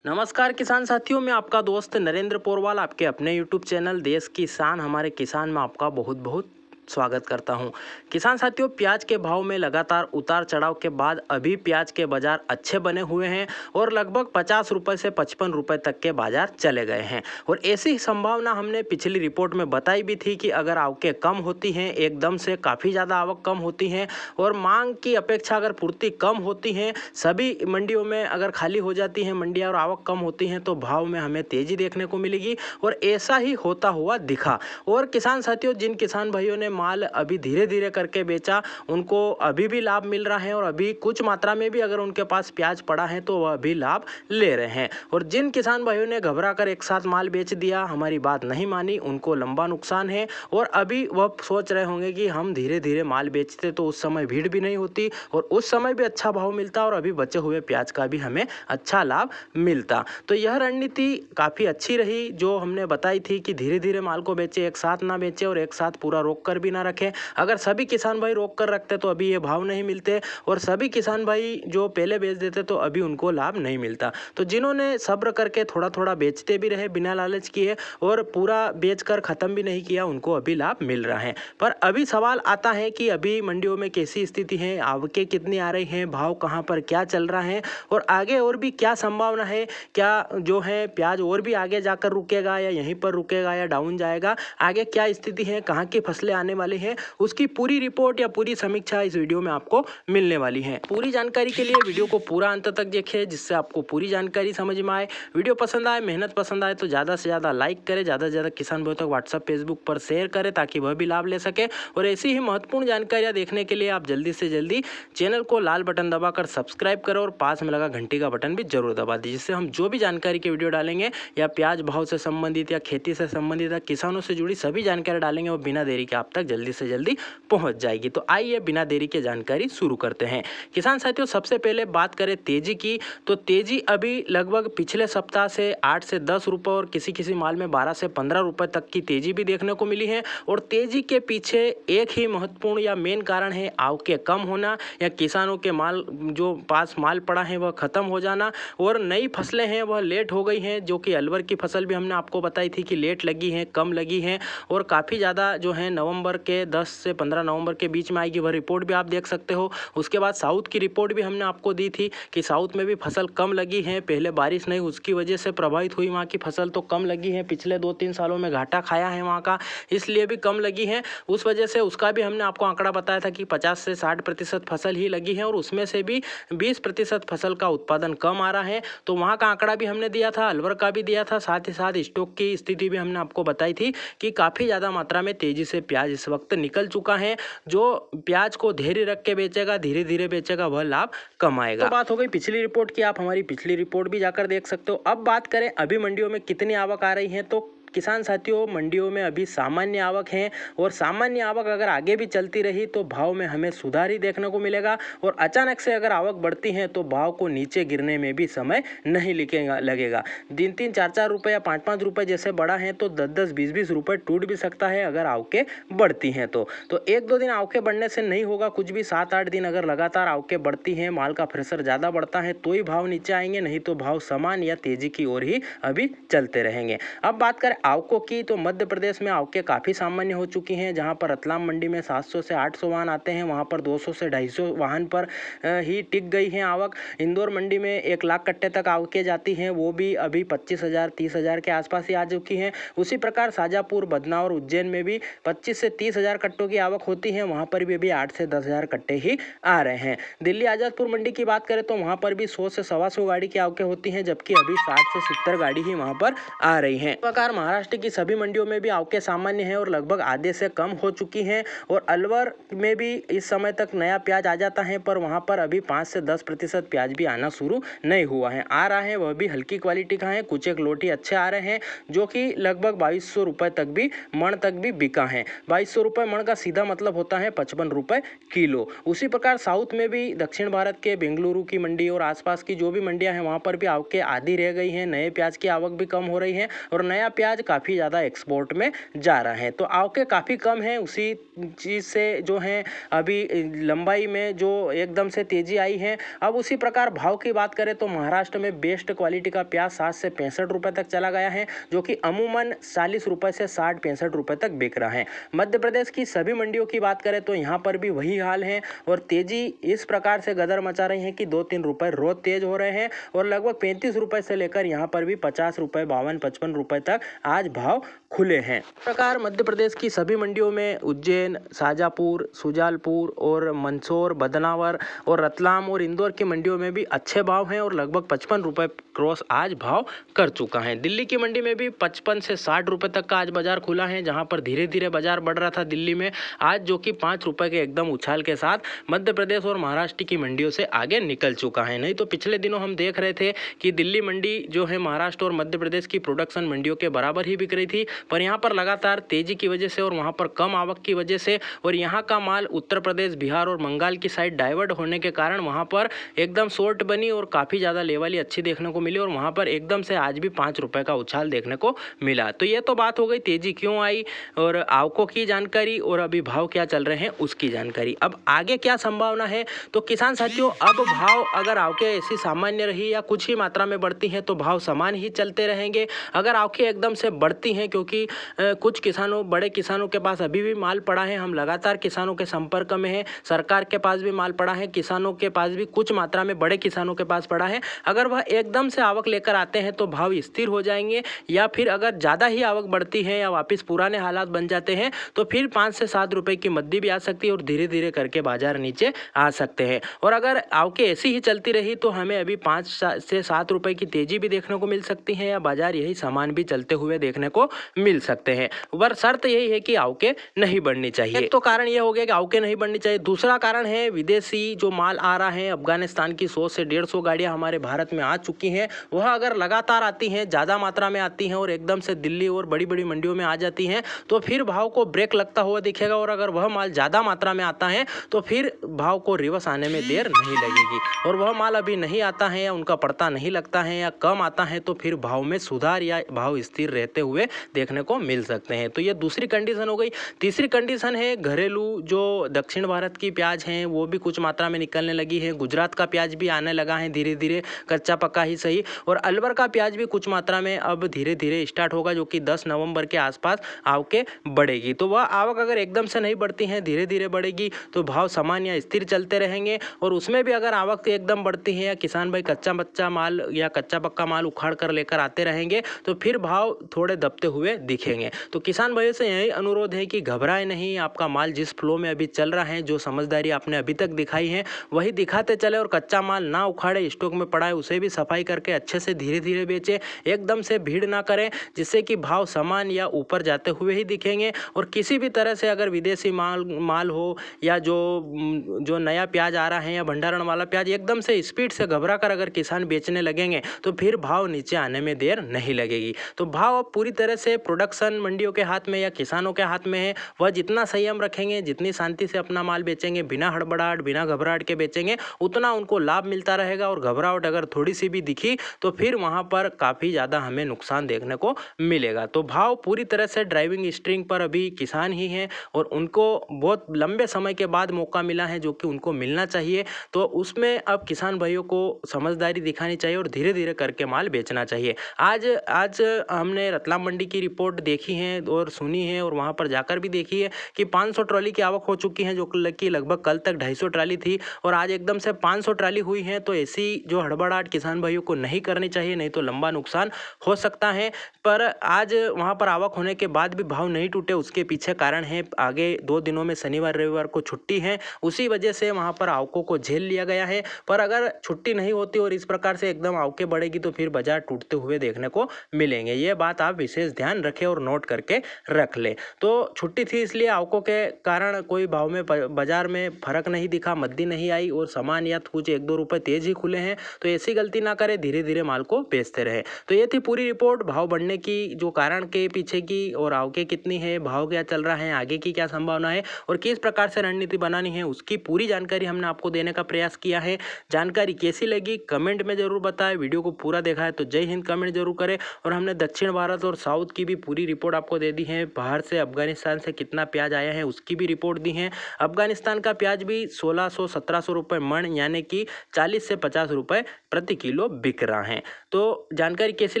नमस्कार किसान साथियों, मैं आपका दोस्त नरेंद्र पोरवाल आपके अपने YouTube चैनल देश की शान हमारे किसान में आपका बहुत बहुत स्वागत करता हूं। किसान साथियों, प्याज के भाव में लगातार उतार चढ़ाव के बाद अभी प्याज के बाजार अच्छे बने हुए हैं और लगभग 50 रुपए से 55 रुपए तक के बाजार चले गए हैं। और ऐसी संभावना हमने पिछली रिपोर्ट में बताई भी थी कि अगर आवकें कम होती हैं, एकदम से काफ़ी ज़्यादा आवक कम होती हैं और मांग की अपेक्षा अगर पूर्ति कम होती है, सभी मंडियों में अगर खाली हो जाती हैं मंडियाँ और आवक कम होती हैं, तो भाव में हमें तेजी देखने को मिलेगी। और ऐसा ही होता हुआ दिखा। और किसान साथियों, जिन किसान भाइयों ने माल अभी धीरे धीरे करके बेचा, उनको अभी भी लाभ मिल रहा है और अभी कुछ मात्रा में भी अगर उनके पास प्याज पड़ा है तो वह अभी लाभ ले रहे हैं। और जिन किसान भाइयों ने घबरा कर एक साथ माल बेच दिया, हमारी बात नहीं मानी, उनको लंबा नुकसान है। और अभी वह सोच रहे होंगे कि हम धीरे धीरे माल बेचते तो उस समय भीड़ भी नहीं होती और उस समय भी अच्छा भाव मिलता और अभी बचे हुए प्याज का भी हमें अच्छा लाभ मिलता। तो यह रणनीति काफ़ी अच्छी रही जो हमने बताई थी कि धीरे धीरे माल को बेचे, एक साथ ना बेचे और एक साथ पूरा रोक कर भी ना रखें। अगर सभी किसान भाई रोक कर रखते तो अभी ये भाव नहीं मिलते और सभी किसान भाई जो पहले बेच देते तो अभी उनको लाभ नहीं मिलता। तो जिन्होंने सब्र करके थोड़ा थोड़ा बेचते भी रहे बिना लालच किए और पूरा बेचकर ख़त्म भी नहीं किया, उनको अभी लाभ मिल रहा है। पर अभी सवाल आता है कि अभी मंडियों में कैसी स्थिति है, आवकें कितनी आ रही हैं, भाव कहाँ पर क्या चल रहा है और आगे और भी क्या संभावना है। क्या जो है प्याज और भी आगे जाकर रुकेगा या यहीं पर रुकेगा या डाउन जाएगा, आगे क्या स्थिति है, कहाँ की फसलें आने वाली हैं, उसकी पूरी रिपोर्ट या पूरी समीक्षा इस वीडियो में आपको मिलने वाली है। पूरी जानकारी के लिए वीडियो को पूरा अंत तक देखें जिससे आपको पूरी जानकारी समझ में आए। वीडियो पसंद आए, मेहनत पसंद आए तो ज़्यादा से ज़्यादा लाइक करें, ज़्यादा से ज़्यादा किसान भाइयों तक व्हाट्सएप फेसबुक पर शेयर करें ताकि वह भी लाभ ले सके। और ऐसी ही महत्वपूर्ण जानकारियाँ देखने के लिए आप जल्दी से जल्दी चैनल को लाल बटन दबाकर सब्सक्राइब करें और पास में लगा घंटी का बटन भी जरूर दबा दीजिए, जिससे हम जो भी जानकारी के वीडियो डालेंगे या प्याज भाव से संबंधित या खेती से संबंधित या किसानों से जुड़ी सभी जानकारी डालेंगे वो बिना देरी के आप तक जल्दी से जल्दी पहुंच जाएगी। तो आइए बिना देरी के जानकारी शुरू करते हैं। किसान साथियों, सबसे पहले बात करें तेजी की, तो तेजी अभी लगभग पिछले सप्ताह से 8 से 10 रुपए और किसी किसी माल में 12 से 15 रुपए तक की तेजी भी देखने को मिली है। और तेजी के पीछे एक ही महत्वपूर्ण या मेन कारण है आवकें कम होना या किसानों के माल जो पास माल पड़ा है वह खत्म हो जाना और नई फसलें हैं वह लेट हो गई हैं, जो कि अलवर की फसल भी हमने आपको बताई थी कि लेट लगी है, कम लगी है और काफ़ी ज़्यादा जो है नवंबर के 10 से 15 नवंबर के बीच में आएगी, वह रिपोर्ट भी आप देख सकते हो। उसके बाद साउथ की रिपोर्ट भी हमने आपको दी थी कि साउथ में भी फसल कम लगी है, पहले बारिश नहीं उसकी वजह से प्रभावित हुई वहाँ की फसल तो कम लगी है, पिछले 2-3 सालों में घाटा खाया है वहाँ का, इसलिए भी कम लगी है। उस वजह से उसका भी हमने आपको आंकड़ा बताया था कि 50 से 60% फसल ही लगी है और उसमें से भी 20% फसल का उत्पादन कम आ रहा है। तो वहाँ का आंकड़ा भी हमने दिया था, अलवर का भी दिया था, साथ ही साथ स्टॉक की स्थिति भी हमने आपको बताई थी कि काफ़ी ज़्यादा मात्रा में तेजी से प्याज इस वक्त निकल चुका है। जो प्याज को धैर्य रख के बेचेगा, धीरे धीरे बेचेगा, वह लाभ कमाएगा। तो बात हो गई पिछली रिपोर्ट की, आप हमारी पिछली रिपोर्ट भी जाकर देख सकते हो। अब बात करें अभी मंडियों में कितनी आवक आ रही है, तो किसान साथियों मंडियों में अभी सामान्य आवक है और सामान्य आवक अगर आगे भी चलती रही तो भाव में हमें सुधार ही देखने को मिलेगा। और अचानक से अगर आवक बढ़ती है तो भाव को नीचे गिरने में भी समय नहीं लगेगा। 3-3, 4-4 रुपये या 5-5 रुपये जैसे बढ़ा है तो 10-10, 20-20 रुपये टूट भी सकता है अगर आवकें बढ़ती हैं तो 1-2 दिन आवकें बढ़ने से नहीं होगा कुछ भी। 7-8 दिन अगर लगातार आवकें बढ़ती हैं, माल का प्रेशर ज़्यादा बढ़ता है तो ही भाव नीचे आएंगे, नहीं तो भाव समान या तेजी की ओर ही अभी चलते रहेंगे। अब बात करें आवकों की, तो मध्य प्रदेश में आवकें काफ़ी सामान्य हो चुकी हैं। जहां पर रतलाम मंडी में 700 से 800 वाहन आते हैं, वहां पर 200 से 250 वाहन पर ही टिक गई है आवक। इंदौर मंडी में 1 लाख कट्टे तक आवकें जाती हैं, वो भी अभी 25,000 30,000 के आसपास ही आ चुकी हैं। उसी प्रकार शाजापुर, बदनावर, उज्जैन में भी 25 से 30,000 कट्टों की आवक होती है, वहां पर भी अभी 8 से 10,000 कट्टे ही आ रहे हैं। दिल्ली आजादपुर मंडी की बात करें तो वहां पर भी 100 से 125 गाड़ी की आवकें होती हैं, जबकि अभी 60 से 70 गाड़ी ही वहां पर आ रही हैं। इस प्रकार महाराष्ट्र की सभी मंडियों में भी आवकें सामान्य हैं और लगभग आधे से कम हो चुकी हैं। और अलवर में भी इस समय तक नया प्याज आ जाता है, पर वहां पर अभी 5 से 10% प्याज भी आना शुरू नहीं हुआ है। आ रहा है, वह भी हल्की क्वालिटी का है, कुछ एक लोटी अच्छे आ रहे हैं जो कि लगभग 2200 रुपए तक भी मण तक भी बिका है। 2200 रुपए मण का सीधा मतलब होता है 55 रुपए किलो। उसी प्रकार साउथ में भी दक्षिण भारत के बेंगलुरु की मंडी और आसपास की जो भी मंडियां हैं वहां पर भी आवकें आधी रह गई हैं, नए प्याज की आवक भी कम हो रही है और नया प्याज काफ़ी ज़्यादा एक्सपोर्ट में जा रहा है। तो आवकें काफ़ी कम है, उसी चीज़ से जो है अभी लंबाई में जो एकदम से तेज़ी आई है। अब उसी प्रकार भाव की बात करें तो महाराष्ट्र में बेस्ट क्वालिटी का प्याज 60 से 65 रुपये तक चला गया है, जो कि अमूमन 40 रुपये से 60-65 रुपये तक बिक रहा है। मध्य प्रदेश की सभी मंडियों की बात करें तो यहाँ पर भी वही हाल है और तेज़ी इस प्रकार से गदर मचा रही है कि 2-3 रुपये रोज तेज हो रहे हैं और लगभग 35 रुपये से लेकर यहाँ पर भी 50 रुपये, 52-55 रुपये तक आज भाव खुले हैं। इस प्रकार मध्य प्रदेश की सभी मंडियों में उज्जैन, शाजापुर, शुजालपुर और मंदसौर, बदनावर और रतलाम और इंदौर की मंडियों में भी अच्छे भाव हैं और लगभग 55 रुपये क्रॉस आज भाव कर चुका है। दिल्ली की मंडी में भी 55 से 60 रुपये तक का आज बाजार खुला है, जहां पर धीरे धीरे बाजार बढ़ रहा था दिल्ली में, आज जो कि 5 रुपये के एकदम उछाल के साथ मध्य प्रदेश और महाराष्ट्र की मंडियों से आगे निकल चुका है। नहीं तो पिछले दिनों हम देख रहे थे कि दिल्ली मंडी जो है महाराष्ट्र और मध्य प्रदेश की प्रोडक्शन मंडियों के बराबर ही बिक रही थी, पर यहाँ पर लगातार तेजी की वजह से और वहाँ पर कम आवक की वजह से और यहाँ का माल उत्तर प्रदेश, बिहार और बंगाल की साइड डाइवर्ट होने के कारण वहाँ पर एकदम शॉर्ट बनी और काफ़ी ज़्यादा लेवल अच्छी देखने को मिली और वहाँ पर एकदम से आज भी 5 रुपये का उछाल देखने को मिला। तो ये तो बात हो गई तेजी क्यों आई और आवकों की जानकारी और अभी भाव क्या चल रहे हैं उसकी जानकारी। अब आगे क्या संभावना है, तो किसान साथियों अब भाव अगर आवकें ऐसी सामान्य रही या कुछ ही मात्रा में बढ़ती हैं तो भाव समान ही चलते रहेंगे। अगर आवकें एकदम से बढ़ती हैं, क्योंकि कुछ किसानों, बड़े किसानों के पास अभी भी माल पड़ा है, हम लगातार किसानों के संपर्क में हैं, सरकार के पास भी माल पड़ा है, किसानों के पास भी कुछ मात्रा में बड़े किसानों के पास पड़ा है। अगर वह एकदम से आवक लेकर आते हैं तो भाव स्थिर हो जाएंगे, या फिर अगर ज़्यादा ही आवक बढ़ती है या वापस पुराने हालात बन जाते हैं तो फिर 5 से 7 रुपये की मद्दी भी आ सकती है और धीरे धीरे करके बाजार नीचे आ सकते हैं। और अगर आवकें ऐसी ही चलती रही तो हमें अभी 5 से 7 रुपये की तेजी भी देखने को मिल सकती है या बाजार यही सामान भी चलते हुए देखने को मिल सकते हैं। पर शर्त यही है कि आवकें नहीं बढ़नी चाहिए। एक तो कारण यह हो गया कि आवकें नहीं बढ़नी चाहिए। दूसरा कारण है विदेशी जो माल आ रहा है, अफगानिस्तान की 100 से 150 गाड़ियां हमारे भारत में आ चुकी हैं, वह अगर लगातार आती हैं, ज़्यादा मात्रा में आती हैं और एकदम से दिल्ली और बड़ी बड़ी मंडियों में आ जाती हैं तो फिर भाव को ब्रेक लगता हुआ दिखेगा। और अगर वह माल ज़्यादा मात्रा में आता है तो फिर भाव को रिवर्स आने में देर नहीं लगेगी। और वह माल अभी नहीं आता है या उनका पड़ता नहीं लगता है या कम आता है तो फिर भाव में सुधार या भाव स्थिर रहते हुए देखने को मिल सकते हैं। तो ये दूसरी कंडीशन हो गई। तीसरी कंडीशन है घरेलू जो दक्षिण भारत की प्याज हैं वो भी कुछ मात्रा में निकलने लगी है। गुजरात का प्याज भी आने लगा है धीरे धीरे, कच्चा पक्का ही सही, और अलवर का प्याज भी कुछ मात्रा में अब धीरे धीरे स्टार्ट होगा, जो कि 10 नवंबर के आसपास आवकें बढ़ेगी। तो वह आवक अगर एकदम से नहीं बढ़ती है, धीरे धीरे बढ़ेगी तो भाव समान या स्थिर चलते रहेंगे। और उसमें भी अगर आवक एकदम बढ़ती है या किसान भाई कच्चा माल या कच्चा पक्का माल उखाड़ कर लेकर आते रहेंगे तो फिर भाव थोड़े दबते हुए दिखेंगे। तो किसान भाइयों से यही अनुरोध है कि घबराए नहीं, आपका माल जिस फ्लो में अभी चल रहा है, जो समझदारी आपने अभी तक दिखाई है वही दिखाते चले और कच्चा माल ना उखाड़े, स्टॉक में पड़ा है उसे भी सफाई करके अच्छे से धीरे धीरे बेचे, एकदम से भीड़ ना करें जिससे कि भाव समान या ऊपर जाते हुए ही दिखेंगे। और किसी भी तरह से अगर विदेशी माल हो या जो नया प्याज आ रहा है या भंडारण वाला प्याज, एकदम से स्पीड से घबरा कर अगर किसान बेचने लगेंगे तो फिर भाव नीचे आने में देर नहीं लगेगी। तो भाव अब पूरी तरह से प्रोडक्शन मंडियों के हाथ में या किसानों के हाथ में है। वह जितना संयम रखेंगे, जितनी शांति से अपना माल बेचेंगे, बिना हड़बड़ाहट बिना घबराहट के बेचेंगे, उतना उनको लाभ मिलता रहेगा। और घबराहट अगर थोड़ी सी भी दिखी तो फिर वहां पर काफ़ी ज़्यादा हमें नुकसान देखने को मिलेगा। तो भाव पूरी तरह से ड्राइविंग स्ट्रिंग पर अभी किसान ही हैं और उनको बहुत लंबे समय के बाद मौका मिला है जो कि उनको मिलना चाहिए। तो उसमें अब किसान भाइयों को समझदारी दिखानी चाहिए और धीरे धीरे करके माल बेचना चाहिए। आज हमने रतलाम मंडी की रिपोर्ट देखी है और सुनी है और वहाँ पर जाकर भी देखी है कि 500 ट्रॉली की आवक हो चुकी है, जो कि लगभग कल तक 250 ट्रॉली थी और आज एकदम से 500 ट्रॉली हुई है। तो ऐसी जो हड़बड़ाहट किसान भाइयों को नहीं करनी चाहिए, नहीं तो लंबा नुकसान हो सकता है। पर आज वहाँ पर आवक होने के बाद भी भाव नहीं टूटे, उसके पीछे कारण है आगे 2 दिनों में शनिवार रविवार को छुट्टी है, उसी वजह से वहाँ पर आवकों को झेल लिया गया है। पर अगर छुट्टी नहीं होती और इस प्रकार से एकदम आवकें बढ़ेगी तो फिर बाजार टूटते हुए देखने को मिलेंगे। ये बात आप विशेष ध्यान रखें और नोट करके रख ले। तो छुट्टी थी इसलिए आवकों के कारण कोई भाव में बाजार में फर्क नहीं दिखा, मद्दी नहीं आई और सामान या कुछ 1-2 रुपए तेज ही खुले हैं। तो ऐसी गलती ना करें, धीरे धीरे माल को बेचते रहे। तो ये थी पूरी रिपोर्ट भाव बढ़ने की, जो कारण के पीछे की और आवकें कितनी है, भाव क्या चल रहा है, आगे की क्या संभावना है और किस प्रकार से रणनीति बनानी है, उसकी पूरी जानकारी हमने आपको देने का प्रयास किया है। जानकारी कैसी लगी कमेंट में जरूर बताएं। वीडियो को पूरा देखा है तो जय हिंद कमेंट जरूर करें। और हमने दक्षिण भारत और साउथ की भी पूरी रिपोर्ट आपको दे दी है। बाहर से अफगानिस्तान से कितना प्याज आया है उसकी भी रिपोर्ट दी है। अफगानिस्तान का प्याज भी 1600-1700 रुपये मन यानी कि 40 से 50 रुपये प्रति किलो बिक रहा है। तो जानकारी कैसी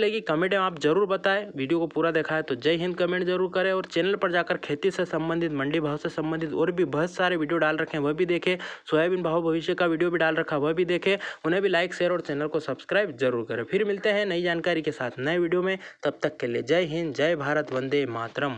लगी कमेंट में आप जरूर बताएं। वीडियो को पूरा देखा है तो जय हिंद कमेंट जरूर करें। और चैनल पर जाकर खेती से संबंधित, मंडी भाव से संबंधित और भी बहुत सारे वीडियो डाल रखे हैं वह भी देखें। सोयाबीन भाव भविष्य का वीडियो भी डाल रखा वह भी देखें। उन्हें भी लाइक शेयर और चैनल को सब्सक्राइब जरूर करें। फिर मिलते हैं नई जानकारी के साथ नए वीडियो में। तब तक के लिए जय हिंद, जय भारत, वंदे मातरम।